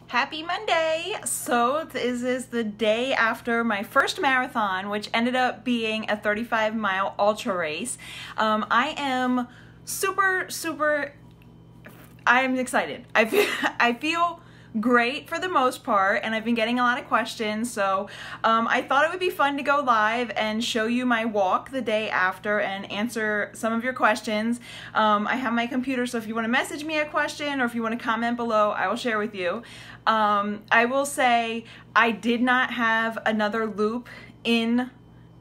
Happy Monday! So this is the day after my first marathon, which ended up being a 35-mile ultra race. I am I'm excited. I feel great for the most part, and I've been getting a lot of questions, so I thought it would be fun to go live and show you my walk the day after and answer some of your questions. I have my computer, so if you want to message me a question or if you want to comment below, I will share with you. I will say I did not have another loop in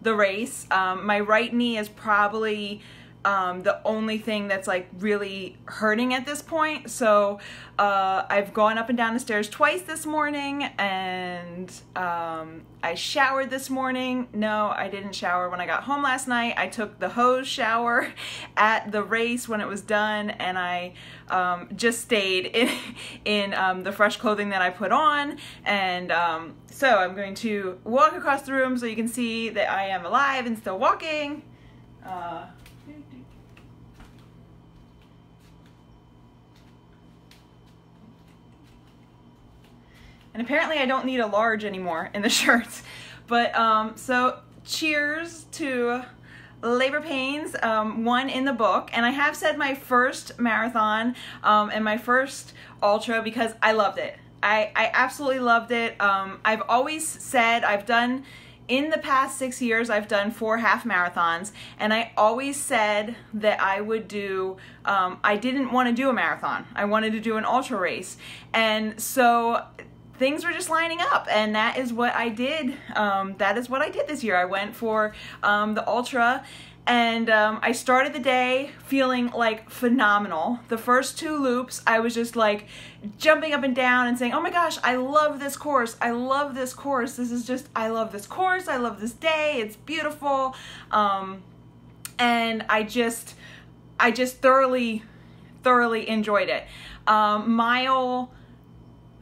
the race. My right knee is probably the only thing that's like really hurting at this point. So I've gone up and down the stairs twice this morning, and I showered this morning. No, I didn't shower when I got home last night. I took the hose shower at the race when it was done, and I just stayed in the fresh clothing that I put on. And so I'm going to walk across the room so you can see that I am alive and still walking. And apparently I don't need a large anymore in the shirts. But so cheers to labor pains, one in the book. And I have said my first marathon and my first ultra because I loved it. I absolutely loved it. I've always said in the past 6 years, I've done 4 half marathons, and I always said that I would do, I didn't want to do a marathon. I wanted to do an ultra race. And so things were just lining up, and that is what I did. That is what I did this year. I went for the ultra, and I started the day feeling like phenomenal. The first 2 loops, I was just like jumping up and down and saying, oh my gosh, I love this course. I love this course. This is just, I love this course. I love this day. It's beautiful. And I just thoroughly enjoyed it. Mile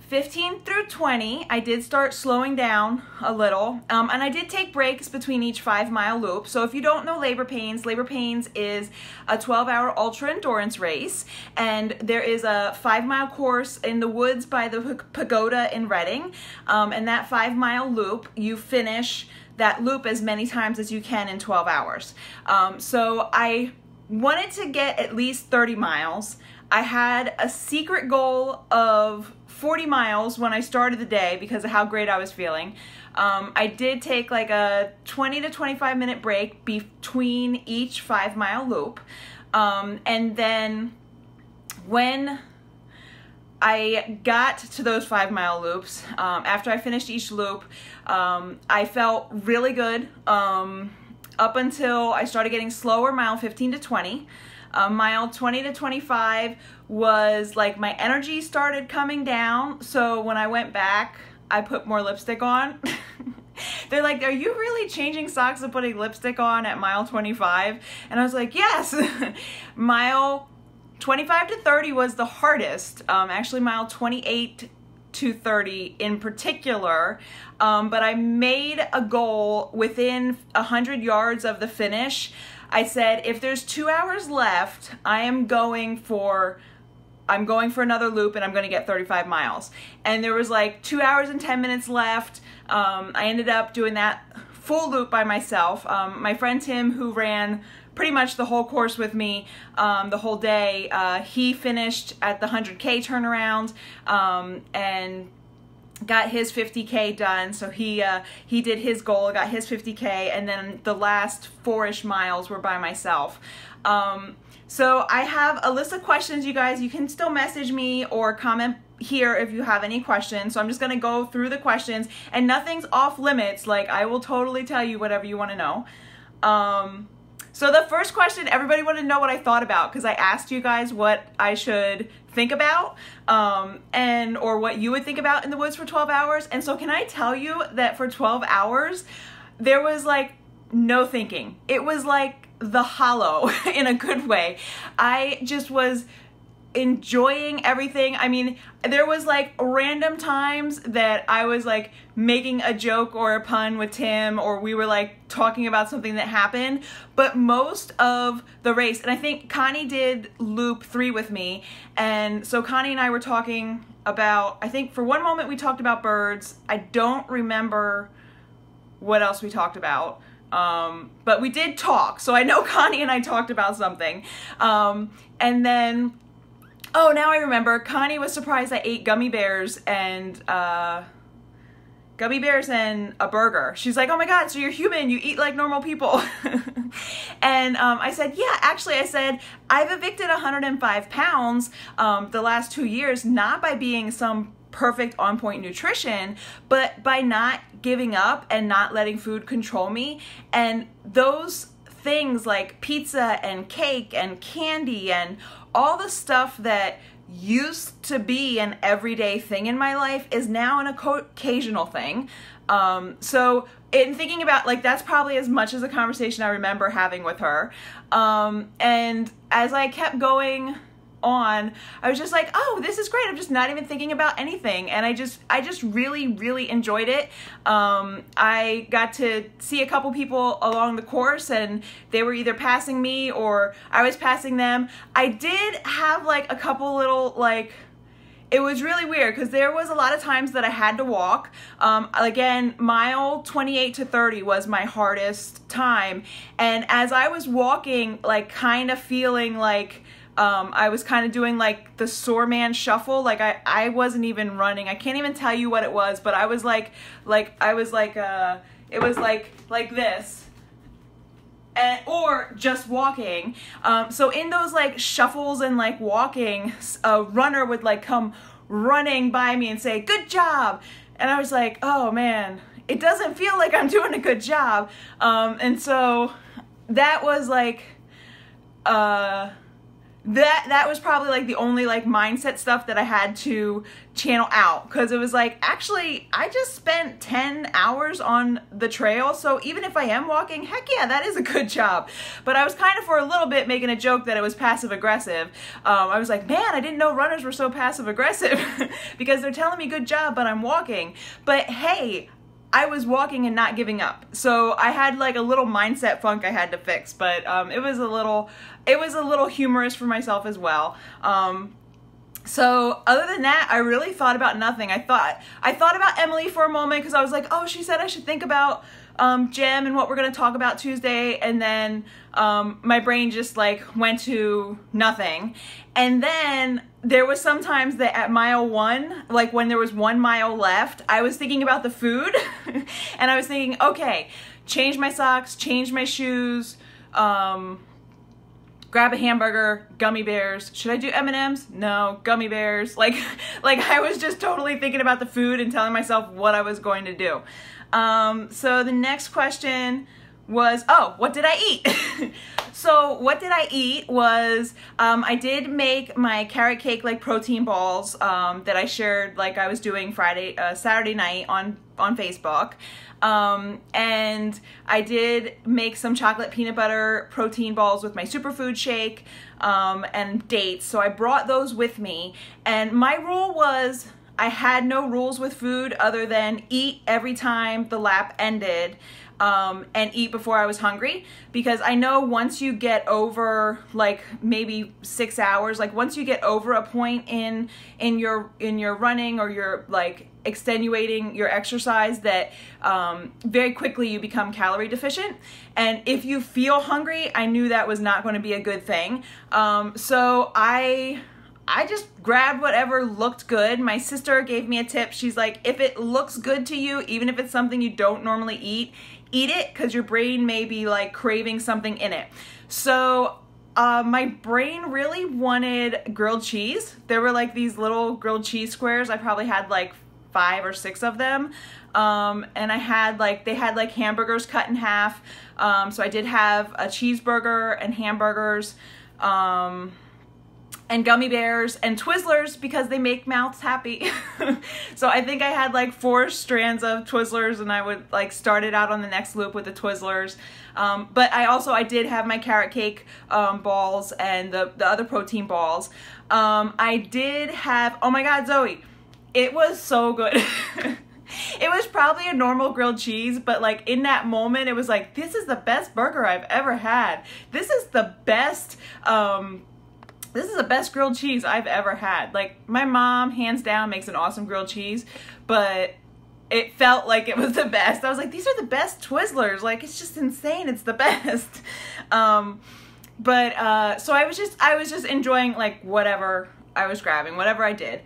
15 through 20, I did start slowing down a little, and I did take breaks between each 5-mile loop. So if you don't know Labor Pains is a 12-hour ultra endurance race, and there is a 5-mile course in the woods by the pagoda in Reading, and that 5-mile loop, you finish that loop as many times as you can in 12 hours. So I wanted to get at least 30 miles. I had a secret goal of 40 miles when I started the day because of how great I was feeling. I did take like a 20 to 25 minute break between each 5-mile loop. And then when I got to those 5-mile loops, after I finished each loop, I felt really good up until I started getting slower, mile 15 to 20. Mile 20 to 25 was like my energy started coming down. So when I went back, I put more lipstick on. They're like, are you really changing socks and putting lipstick on at mile 25? And I was like, yes. Mile 25 to 30 was the hardest. Actually, mile 28 to 30 in particular. But I made a goal within 100 yards of the finish. I said, if there's 2 hours left, I'm going for another loop, and I'm going to get 35 miles. And there was like 2 hours and 10 minutes left. I ended up doing that full loop by myself. My friend Tim, who ran pretty much the whole course with me the whole day, he finished at the 100K turnaround and got his 50K done. So he did his goal, got his 50K, and then the last 4-ish miles were by myself. So I have a list of questions, you guys. You can still message me or comment here if you have any questions. So I'm just gonna go through the questions, and nothing's off limits. Like, I will totally tell you whatever you want to know. So the first question, everybody wanted to know what I thought about, because I asked you guys what I should think about or what you would think about in the woods for 12 hours. And so can I tell you that for 12 hours, there was like no thinking. It was like the hollow in a good way. enjoying everything. I mean, there was like random times that I was like making a joke or a pun with Tim, or we were like talking about something that happened, but most of the race, and I think Connie did loop 3 with me, and so Connie and I were talking about, I think for one moment we talked about birds. I don't remember what else we talked about, but we did talk, so I know Connie and I talked about something, and then oh, now I remember. Connie was surprised I ate gummy bears and a burger. She's like, oh my God, so you're human. You eat like normal people. And I said, yeah, actually, I said, I've evicted 105 pounds the last 2 years, not by being some perfect on point nutrition, but by not giving up and not letting food control me. And those things like pizza and cake and candy and all the stuff that used to be an everyday thing in my life is now an occasional thing. So in thinking about, like, that's probably as much as a conversation I remember having with her. And as I kept going on, I was just like, oh, this is great. I'm just not even thinking about anything. And I just really, really enjoyed it. I got to see a couple people along the course, and they were either passing me or I was passing them. I did have like a couple little, like, it was really weird because there was a lot of times that I had to walk. Again, mile 28 to 30 was my hardest time. And as I was walking, like kind of feeling like, I was kind of doing like the sore man shuffle. Like I wasn't even running. I can't even tell you what it was, but I was it was like this. Or just walking. So in those like shuffles and like walking, a runner would like come running by me and say, good job. And I was like, oh man, it doesn't feel like I'm doing a good job. And so that was like, that was probably like the only like mindset stuff that I had to channel out, because it was like, actually I just spent 10 hours on the trail, so even if I am walking, heck yeah, that is a good job. But I was kind of for a little bit making a joke that it was passive aggressive. I was like, man, I didn't know runners were so passive aggressive because they're telling me good job, but I'm walking. But hey, I was walking and not giving up. So I had like a little mindset funk I had to fix, but it was a little humorous for myself as well. So other than that, I really thought about nothing. I thought about Emily for a moment because I was like, oh, she said I should think about Jem and what we're going to talk about Tuesday. And then my brain just like went to nothing. And then there was sometimes that at mile 1, like when there was 1 mile left, I was thinking about the food and I was thinking, okay, change my socks, change my shoes, grab a hamburger, gummy bears. Should I do M&Ms? No, gummy bears. Like I was just totally thinking about the food and telling myself what I was going to do. So the next question was, oh, what did I eat? So what did I eat was, I did make my carrot cake like protein balls that I shared like I was doing Saturday night on Facebook. And I did make some chocolate peanut butter protein balls with my superfood shake and dates. So I brought those with me. And my rule was, I had no rules with food other than eat every time the lap ended. And eat before I was hungry, because I know once you get over like maybe 6 hours, like once you get over a point in your running or your like extenuating your exercise, that very quickly you become calorie deficient. And if you feel hungry, I knew that was not going to be a good thing. So I just grabbed whatever looked good. My sister gave me a tip. She's like, if it looks good to you, even if it's something you don't normally eat it, because your brain may be like craving something in it. So my brain really wanted grilled cheese. There were like these little grilled cheese squares. I probably had like 5 or 6 of them. And I had like, they had like hamburgers cut in half. So I did have a cheeseburger and hamburgers. and gummy bears and Twizzlers because they make mouths happy. So I think I had like 4 strands of Twizzlers, and I would like start it out on the next loop with the Twizzlers. But I did have my carrot cake balls and the other protein balls. I did have, oh my God, Zoe, it was so good. It was probably a normal grilled cheese, but like in that moment, it was like, this is the best burger I've ever had. This is the best, this is the best grilled cheese I've ever had. Like, my mom, hands down, makes an awesome grilled cheese, but it felt like it was the best. I was like, these are the best Twizzlers. Like, it's just insane. It's the best. So I was just enjoying like whatever I was grabbing, whatever I did.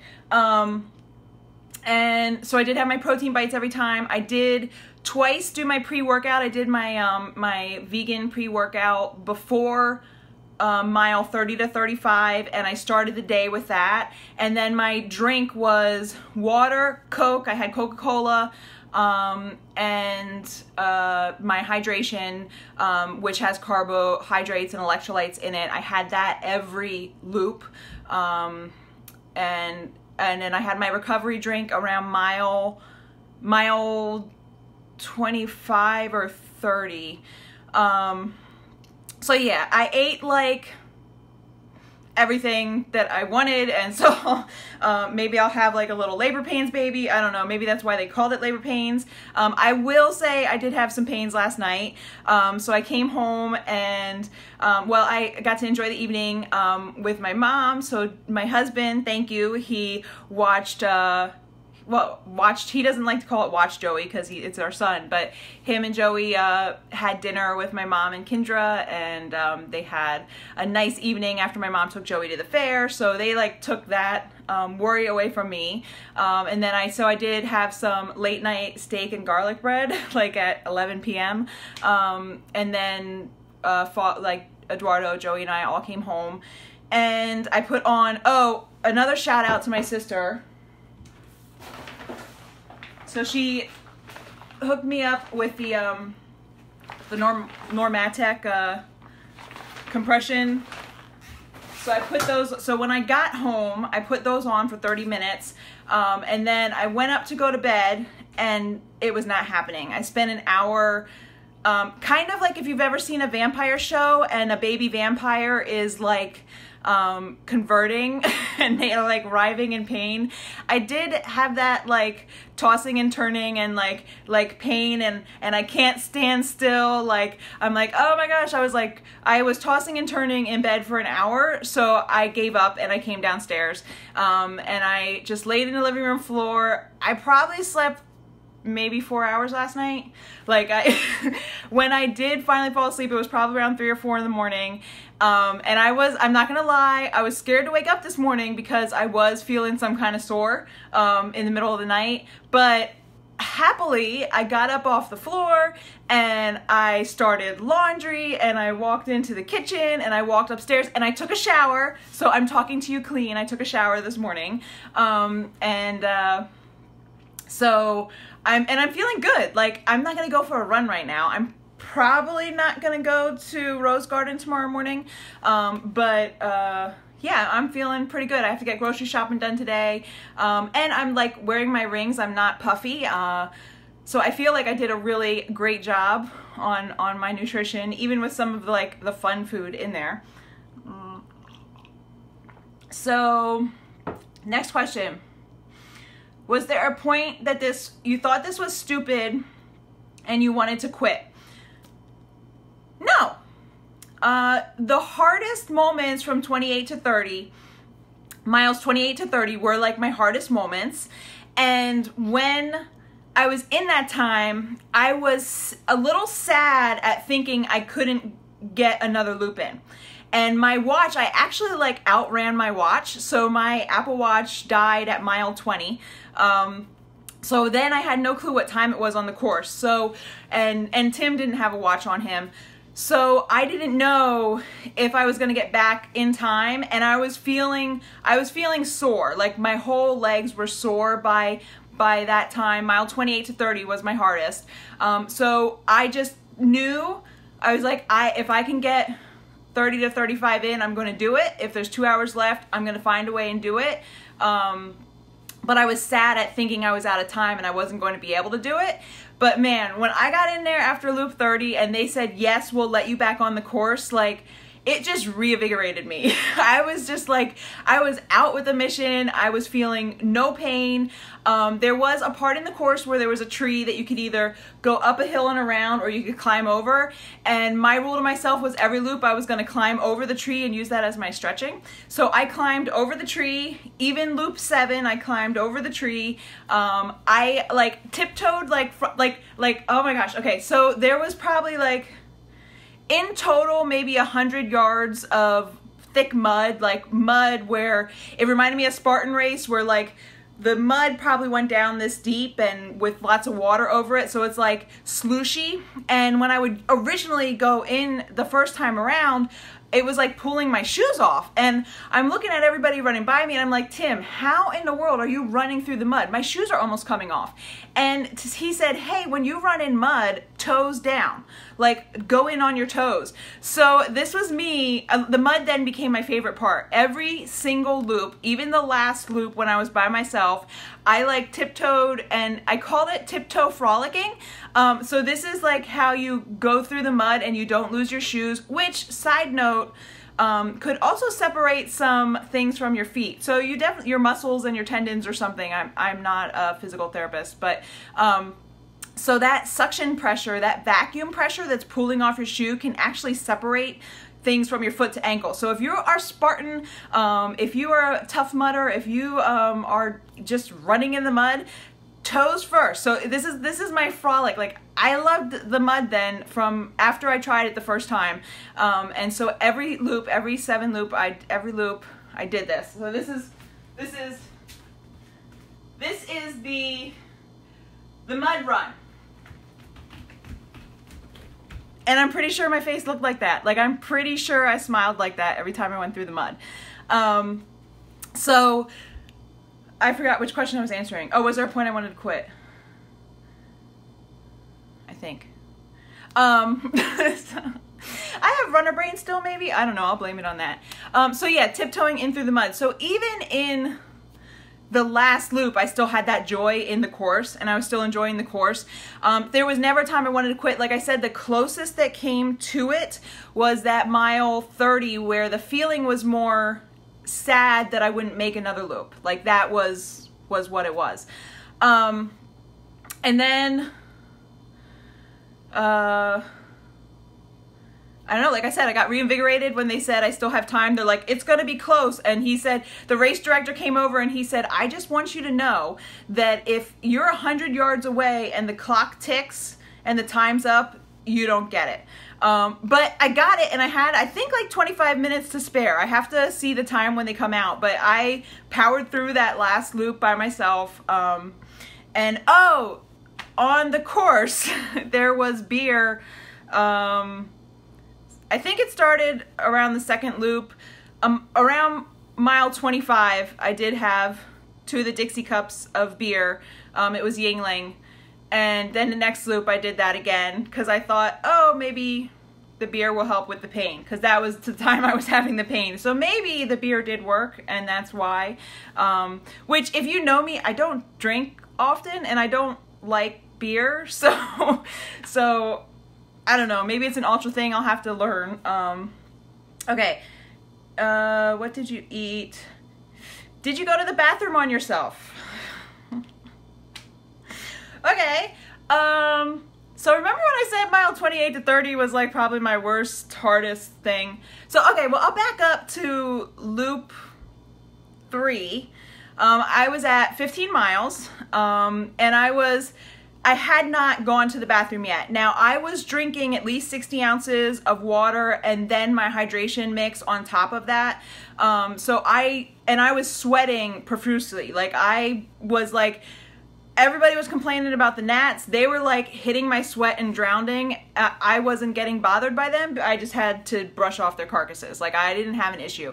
And so I did have my protein bites every time. I did twice do my pre-workout. I did my my vegan pre-workout before mile 30 to 35, and I started the day with that. And then my drink was water, Coke. I had Coca-Cola, and my hydration, which has carbohydrates and electrolytes in it. I had that every loop, and then I had my recovery drink around mile 25 or 30. So yeah, I ate like everything that I wanted, and so maybe I'll have like a little labor pains baby. I don't know, maybe that's why they called it labor pains. I will say I did have some pains last night. So I came home and well, I got to enjoy the evening with my mom. So my husband, thank you, he watched he doesn't like to call it Watch Joey because it's our son, but him and Joey had dinner with my mom and Kendra, and they had a nice evening after my mom took Joey to the fair, so they like took that worry away from me. And then I did have some late night steak and garlic bread like at 11 p.m. And then like Eduardo, Joey, and I all came home, and I put on, oh, another shout out to my sister. So she hooked me up with the Normatec compression. So I put those, so when I got home, I put those on for 30 minutes. And then I went up to go to bed, and it was not happening. I spent an hour, kind of like if you've ever seen a vampire show and a baby vampire is like converting and they are like writhing in pain. I did have that like tossing and turning and like pain, and I can't stand still. Like, I'm like, oh my gosh, I was tossing and turning in bed for an hour, so I gave up and I came downstairs, and I just laid in the living room floor. I probably slept maybe 4 hours last night. Like, when I did finally fall asleep, it was probably around 3 or 4 in the morning. And I'm not gonna lie, I was scared to wake up this morning because I was feeling some kind of sore, in the middle of the night. But happily, I got up off the floor and I started laundry, and I walked into the kitchen, and I walked upstairs, and I took a shower. So I'm talking to you clean. I took a shower this morning. So I'm feeling good. Like, I'm not gonna go for a run right now. I'm probably not gonna go to Rose Garden tomorrow morning. Yeah, I'm feeling pretty good. I have to get grocery shopping done today. And I'm like wearing my rings. I'm not puffy. So I feel like I did a really great job on my nutrition, even with some of like the fun food in there. So next question. Was there a point that you thought this was stupid and you wanted to quit? No. The hardest moments from 28 to 30, miles 28 to 30, were like my hardest moments. And when I was in that time, I was a little sad at thinking I couldn't get another loop in. And my watch, I actually like outran my watch. So my Apple Watch died at mile 20. So then I had no clue what time it was on the course. So, and Tim didn't have a watch on him. So I didn't know if I was gonna get back in time, and I was feeling sore. Like, my whole legs were sore by that time. Mile 28 to 30 was my hardest. So I just knew, I was like, if I can get 30 to 35 in, I'm going to do it. If there's 2 hours left, I'm going to find a way and do it. But I was sad at thinking I was out of time and I wasn't going to be able to do it. But man, when I got in there after loop 30 and they said, yes, we'll let you back on the course, like, it just reinvigorated me. I was just like, I was out with the mission. I was feeling no pain. There was a part in the course where there was a tree that you could either go up a hill and around or you could climb over. And my rule to myself was every loop I was going to climb over the tree and use that as my stretching. So I climbed over the tree. Even loop 7, I climbed over the tree. I like tiptoed like oh my gosh. Okay, so there was probably like, in total, maybe 100 yards of thick mud, like mud where it reminded me of Spartan race, where like the mud probably went down this deep and with lots of water over it. So it's like slushy. And when I would originally go in the first time around, it was like pulling my shoes off. And I'm looking at everybody running by me and I'm like, Tim, how in the world are you running through the mud? My shoes are almost coming off. And he said, hey, when you run in mud, toes down, like go in on your toes. So this was me. The mud then became my favorite part. Every single loop, even the last loop when I was by myself, I like tiptoed, and I called it tiptoe frolicking. So this is like how you go through the mud and you don't lose your shoes, which, side note, could also separate some things from your feet. So you definitely, your muscles and your tendons or something. I'm not a physical therapist, but so that suction pressure, that vacuum pressure that's pulling off your shoe can actually separate things from your foot to ankle. So if you are Spartan, if you are a tough mudder, if you are just running in the mud, toes first. So this is my frolic. Like, I loved the mud then from after I tried it the first time. And so every loop, every 7 loop, every loop I did this. So this is the mud run. And I'm pretty sure my face looked like that. Like, I'm pretty sure I smiled like that every time I went through the mud. So I forgot which question I was answering. Oh, was there a point I wanted to quit? I think. I have runner brain still, maybe? I don't know. I'll blame it on that. So yeah, tiptoeing in through the mud. So even in the last loop, I still had that joy in the course, and I was still enjoying the course. There was never a time I wanted to quit. Like I said, the closest that came to it was that mile 30, where the feeling was more sad that I wouldn't make another loop. Like, that was what it was. And then, I don't know, like I said, I got reinvigorated when they said I still have time. They're like, it's going to be close. And he said, the race director came over and he said, I just want you to know that if you're 100 yards away and the clock ticks and the time's up, you don't get it. But I got it, and I had, I think, like 25 minutes to spare. I have to see the time when they come out, but I powered through that last loop by myself. And oh, on the course, there was beer. I think it started around the second loop. Around mile 25, I did have 2 of the Dixie cups of beer. It was Yingling. And then the next loop, I did that again because I thought, oh, maybe the beer will help with the pain, because that was the time I was having the pain. So maybe the beer did work, and that's why. Which, if you know me, I don't drink often, and I don't like beer. So I don't know. Maybe it's an ultra thing. I'll have to learn. Okay. What did you eat? Did you go to the bathroom on yourself? Okay. So remember when I said mile 28 to 30 was like probably my worst, hardest thing? So, okay, well, I'll back up to loop 3. I was at 15 miles, and I had not gone to the bathroom yet. Now, I was drinking at least 60 ounces of water and then my hydration mix on top of that. So I was sweating profusely. Like, I was like, everybody was complaining about the gnats. They were like hitting my sweat and drowning. I wasn't getting bothered by them. I just had to brush off their carcasses. Like, I didn't have an issue.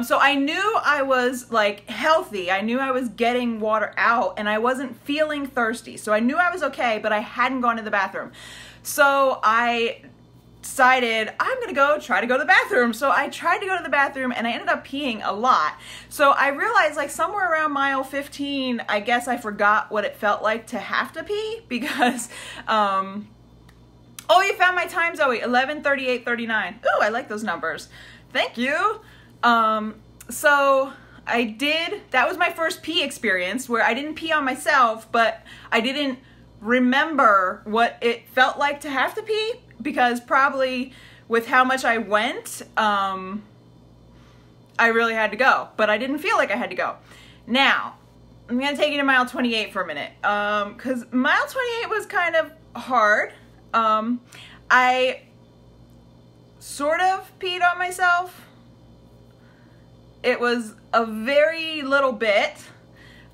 So I knew I was like healthy. I knew I was getting water out and I wasn't feeling thirsty. So I knew I was okay, but I hadn't gone to the bathroom. So I decided I'm gonna try to go to the bathroom. So I tried to go to the bathroom and I ended up peeing a lot. So I realized like somewhere around mile 15, I guess I forgot what it felt like to have to pee because, oh, you found my time, Zoe, 11:38:39. Ooh, I like those numbers. Thank you. So I did, that was my first pee experience where I didn't pee on myself, but I didn't remember what it felt like to have to pee because probably with how much I went, I really had to go, but I didn't feel like I had to go. Now, I'm gonna take you to mile 28 for a minute, because mile 28 was kind of hard. I sort of peed on myself. It was a very little bit,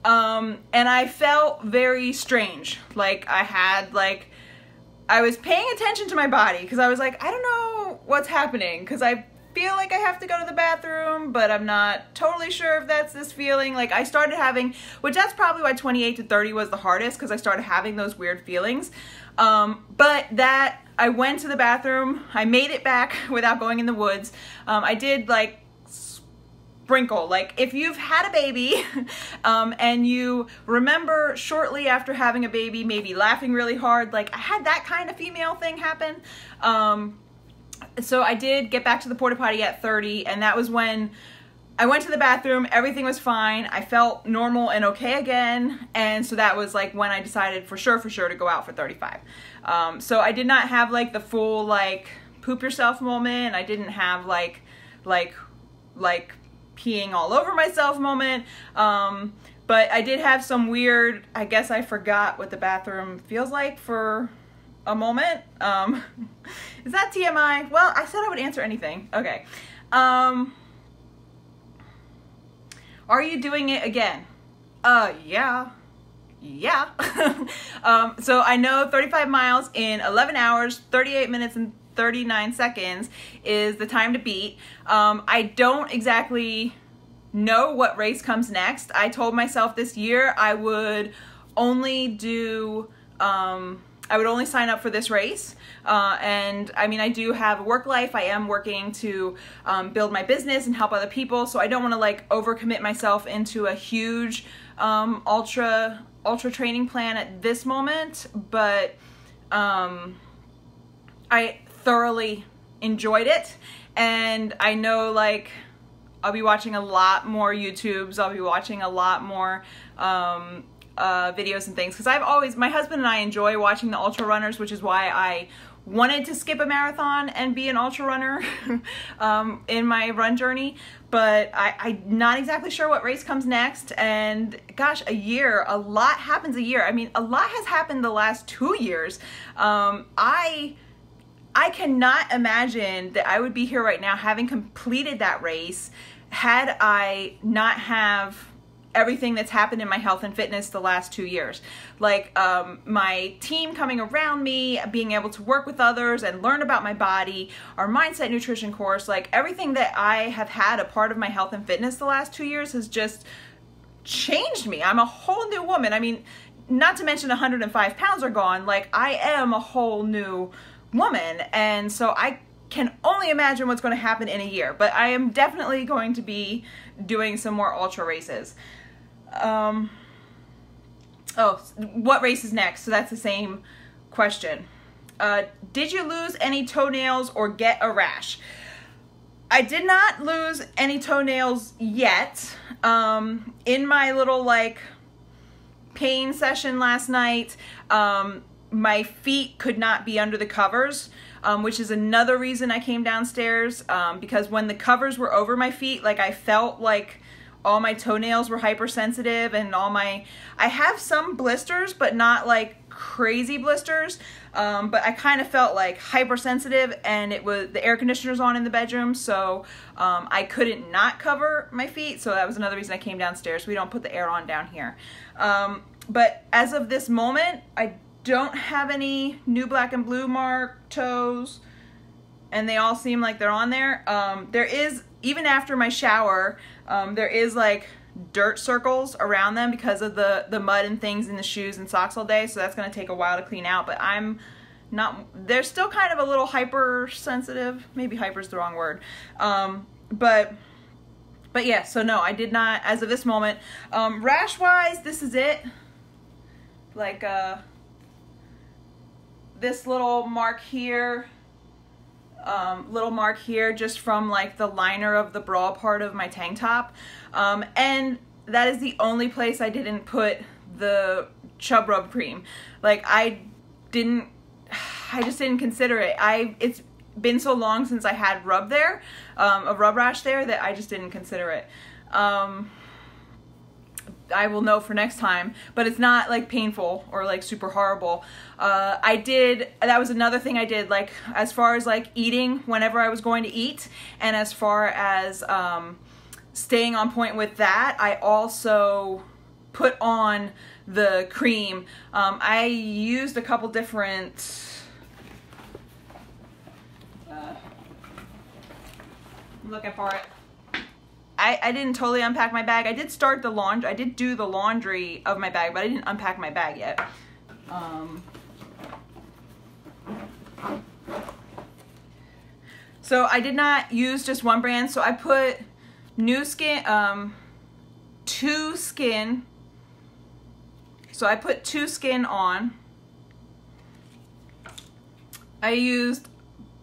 and I felt very strange. Like I was paying attention to my body because I was like, I don't know what's happening because I feel like I have to go to the bathroom, but I'm not totally sure if that's this feeling. Like I started having, which that's probably why 28 to 30 was the hardest because I started having those weird feelings. But that I went to the bathroom, I made it back without going in the woods. I did like sprinkle, like if you've had a baby and you remember shortly after having a baby maybe laughing really hard, like I had that kind of female thing happen. So I did get back to the porta potty at 30, and that was when I went to the bathroom, everything was fine, I felt normal and okay again, and so that was like when I decided for sure to go out for 35. So I did not have like the full like poop yourself moment. I didn't have like peeing all over myself moment, but I did have some weird, I guess I forgot what the bathroom feels like for a moment. Is that TMI? Well, I said I would answer anything. Okay. Are you doing it again? Yeah. So I know 35 miles in 11 hours, 38 minutes and 39 seconds is the time to beat. I don't exactly know what race comes next. I told myself this year I would only do, I would only sign up for this race. And I mean, I do have a work life. I am working to build my business and help other people. So I don't want to like overcommit myself into a huge ultra training plan at this moment. But I thoroughly enjoyed it. And I know like I'll be watching a lot more YouTubes. I'll be watching a lot more videos and things because I've always, my husband and I enjoy watching the ultra runners, which is why I wanted to skip a marathon and be an ultra runner in my run journey, but I'm not exactly sure what race comes next. And gosh, a year, a lot happens a year. I mean, a lot has happened the last 2 years. I cannot imagine that I would be here right now having completed that race had I not have everything that's happened in my health and fitness the last 2 years. Like my team coming around me, being able to work with others and learn about my body, our mindset nutrition course, like everything that I have had a part of my health and fitness the last 2 years has just changed me. I'm a whole new woman. I mean, not to mention 105 pounds are gone. Like I am a whole new woman. And so I can only imagine what's going to happen in a year, but I am definitely going to be doing some more ultra races. Oh, what race is next? So that's the same question. Did you lose any toenails or get a rash? I did not lose any toenails yet. In my little like pain session last night, my feet could not be under the covers, which is another reason I came downstairs, because when the covers were over my feet, like I felt like all my toenails were hypersensitive and I have some blisters, but not like crazy blisters. But I kind of felt like hypersensitive, and it was, the air conditioner's on in the bedroom, so I couldn't not cover my feet. So that was another reason I came downstairs. We don't put the air on down here. But as of this moment, I don't have any new black and blue mark toes, and they all seem like they're on there. There is, even after my shower, there is like dirt circles around them because of the mud and things in the shoes and socks all day, so that's going to take a while to clean out, but I'm they're still kind of a little hypersensitive. Maybe hyper is the wrong word. But yeah, so no, I did not, as of this moment. Rash wise, this is it. Like, this little mark here, just from like the liner of the bra part of my tank top. And that is the only place I didn't put the Chub Rub cream. Like, I just didn't consider it. It's been so long since I had rub there, a rub rash there, that I just didn't consider it. I will know for next time, but it's not like painful or like super horrible. That was another thing I did, like as far as like eating whenever I was going to eat, and as far as staying on point with that, I also put on the cream. I used a couple different, I'm looking for it. I didn't totally unpack my bag. I did start the laundry. I did do the laundry of my bag, but I didn't unpack my bag yet. So I did not use just one brand. So I put New Skin, Two Skin. So I put Two Skin on. I used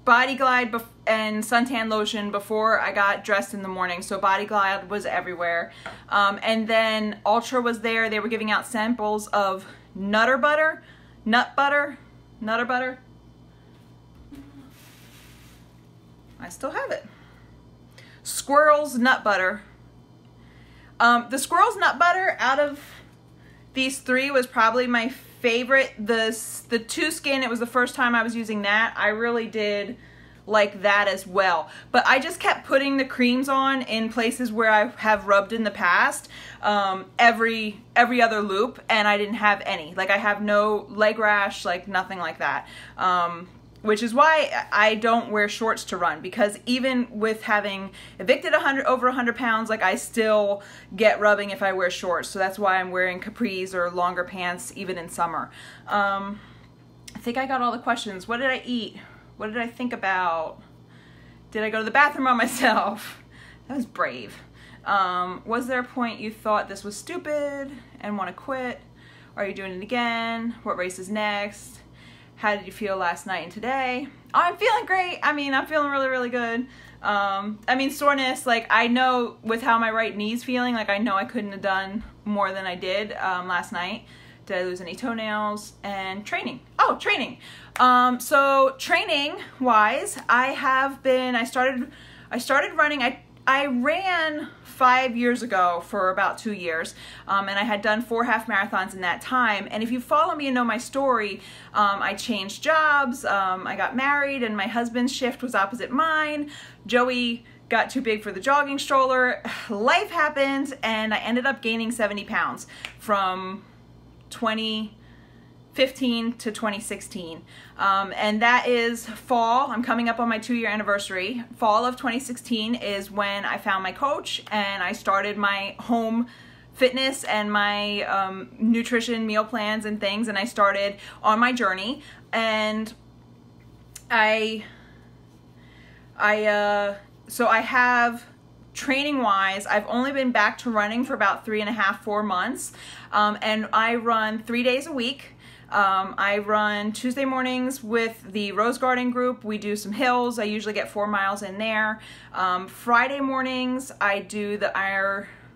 Body Glide and suntan lotion before I got dressed in the morning, so Body Glide was everywhere. And then Ultra was there. They were giving out samples of Nutter Butter. I still have it. Squirrel's Nut Butter. The Squirrel's Nut Butter out of these three was probably my favorite. The Two Skin, it was the first time I was using that. I really did like that as well, but I just kept putting the creams on in places where I have rubbed in the past, every other loop, and I didn't have any. Like, I have no leg rash, like nothing like that, which is why I don't wear shorts to run, because even with having evicted over 100 pounds, like, I still get rubbing if I wear shorts. So that's why I'm wearing capris or longer pants even in summer. I think I got all the questions. What did I eat? What did I think about? Did I go to the bathroom on myself? That was brave. Was there a point you thought this was stupid and want to quit? Are you doing it again? What race is next? How did you feel last night and today? Oh, I'm feeling great. I mean, I'm feeling really, really good. I mean, soreness, like, I know with how my right knee's feeling, like, I know I couldn't have done more than I did last night. Did I lose any toenails? And training. Oh, training. So training wise, I started running. I ran 5 years ago for about 2 years, and I had done 4 half marathons in that time. And if you follow me and know my story, I changed jobs, I got married, and my husband's shift was opposite mine. Joey got too big for the jogging stroller. Life happened, and I ended up gaining 70 pounds from 2015 to 2016. And that is fall. I'm coming up on my 2-year anniversary. Fall of 2016 is when I found my coach and I started my home fitness and my nutrition meal plans and things, and I started on my journey. And so I have, training wise, I've only been back to running for about 3.5–4 months, and I run 3 days a week. I run Tuesday mornings with the Rose Garden group. We do some hills. I usually get 4 miles in there. Friday mornings I do the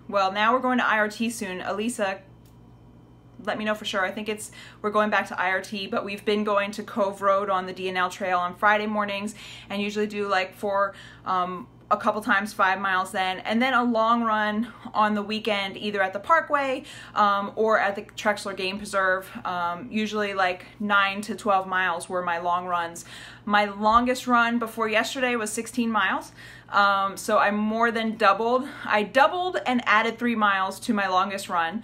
well, now we're going to IRT soon. Elisa, let me know for sure. I think we're going back to IRT, but we've been going to Cove Road on the DNL trail on Friday mornings, and usually do like a couple times 5 miles then, and then a long run on the weekend, either at the Parkway or at the Trexler Game Preserve. Usually like 9 to 12 miles were my long runs. My longest run before yesterday was 16 miles. So I more than doubled. I doubled and added 3 miles to my longest run.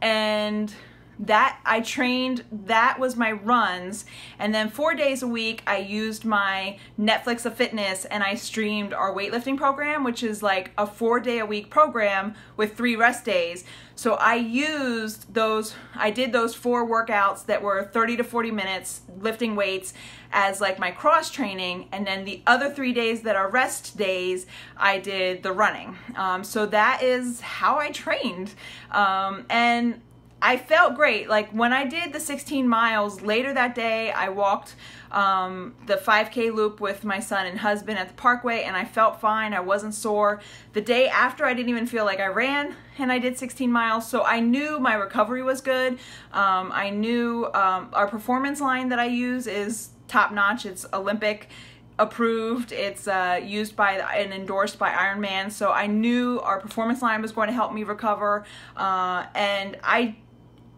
And that I trained, that was my runs. And then 4 days a week, I used my Netflix of Fitness and I streamed our weightlifting program, which is like a 4-day-a-week program with 3 rest days. So I used those, I did those 4 workouts that were 30 to 40 minutes lifting weights as like my cross training. And then the other 3 days that are rest days, I did the running. So that is how I trained. And I felt great. Like when I did the 16 miles later that day, I walked the 5K loop with my son and husband at the Parkway, and I felt fine. I wasn't sore. The day after, I didn't even feel like I ran, and I did 16 miles. So I knew my recovery was good. I knew our performance line that I use is top notch. It's Olympic approved. It's used by and endorsed by Ironman. So I knew our performance line was going to help me recover. And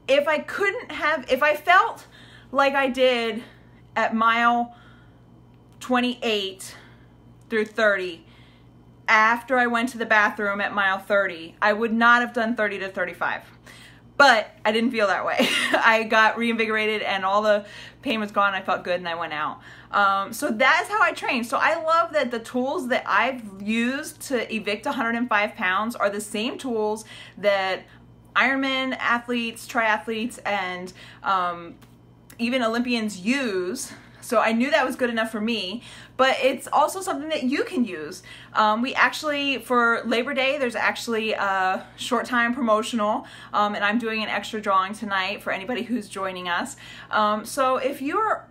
if I felt like I did at mile 28 through 30, after I went to the bathroom at mile 30, I would not have done 30 to 35. But I didn't feel that way. I got reinvigorated and all the pain was gone. I felt good and I went out. So that's how I train. So I love that the tools that I've used to evict 105 pounds are the same tools that Ironman athletes, triathletes, and even Olympians use. So I knew that was good enough for me, but it's also something that you can use. We actually, for Labor Day, there's actually a short time promotional, and I'm doing an extra drawing tonight for anybody who's joining us. So if you're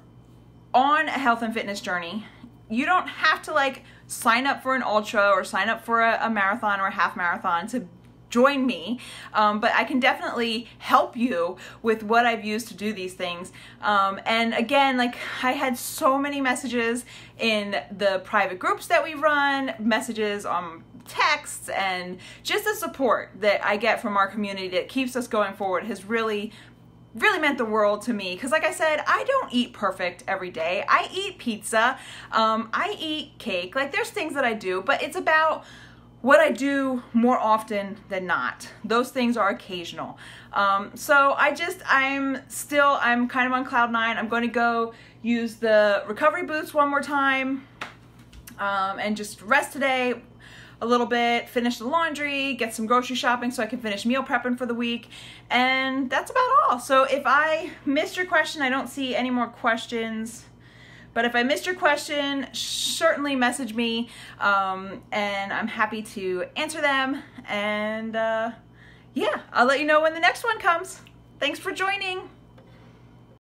on a health and fitness journey, you don't have to like sign up for an ultra or sign up for a marathon or a half marathon to join me, but I can definitely help you with what I've used to do these things. And again, like I had so many messages in the private groups that we run, messages on texts, and just the support that I get from our community that keeps us going forward has really meant the world to me. Because like I said, I don't eat perfect every day. I eat pizza, I eat cake, like there's things that I do, but it's about what I do more often than not. Those things are occasional. So I'm kind of on cloud 9. I'm going to go use the recovery boots one more time and just rest today a little bit, finish the laundry, get some grocery shopping so I can finish meal prepping for the week. And that's about all. So if I missed your question, I don't see any more questions. But if I missed your question, certainly message me, and I'm happy to answer them. And yeah, I'll let you know when the next one comes. Thanks for joining.